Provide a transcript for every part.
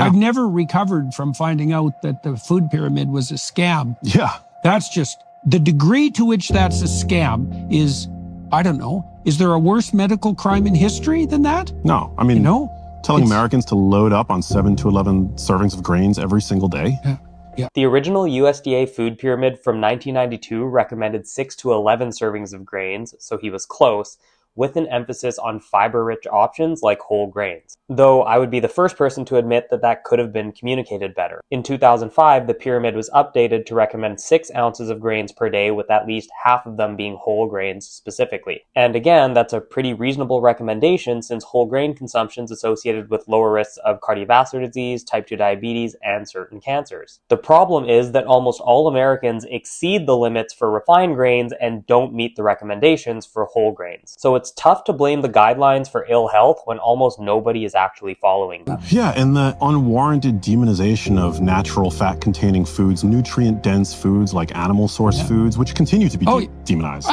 I've never recovered from finding out that the food pyramid was a scam. Yeah. That's just the degree to which that's a scam is, I don't know, is there a worse medical crime in history than that? No, I mean, telling it's- Americans to load up on 7 to 11 servings of grains every single day. Yeah. The original USDA food pyramid from 1992 recommended 6 to 11 servings of grains, so he was close, with an emphasis on fiber-rich options like whole grains. Though I would be the first person to admit that that could have been communicated better. In 2005, the pyramid was updated to recommend 6 ounces of grains per day, with at least half of them being whole grains specifically. And again, that's a pretty reasonable recommendation since whole grain consumption is associated with lower risks of cardiovascular disease, type 2 diabetes, and certain cancers. The problem is that almost all Americans exceed the limits for refined grains and don't meet the recommendations for whole grains. So it's tough to blame the guidelines for ill health when almost nobody is actually following them. Yeah, and the unwarranted demonization of natural fat-containing foods, nutrient-dense foods like animal-source foods, which continue to be demonized.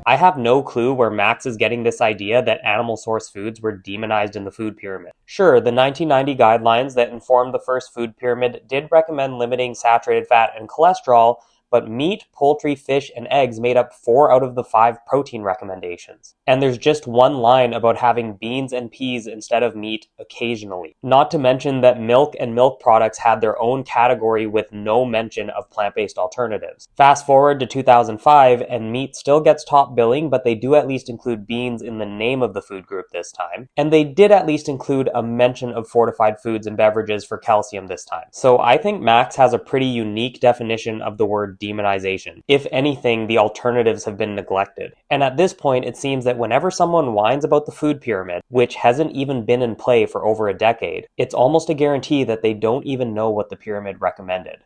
I have no clue where Max is getting this idea that animal-source foods were demonized in the food pyramid. Sure, the 1990 guidelines that informed the first food pyramid did recommend limiting saturated fat and cholesterol, but meat, poultry, fish, and eggs made up 4 out of the 5 protein recommendations. And there's just one line about having beans and peas instead of meat occasionally. Not to mention that milk and milk products had their own category with no mention of plant-based alternatives. Fast forward to 2005, and meat still gets top billing, but they do at least include beans in the name of the food group this time. And they did at least include a mention of fortified foods and beverages for calcium this time. So I think Max has a pretty unique definition of the word demonization. If anything, the alternatives have been neglected. And at this point, it seems that whenever someone whines about the food pyramid, which hasn't even been in play for over a decade, it's almost a guarantee that they don't even know what the pyramid recommended.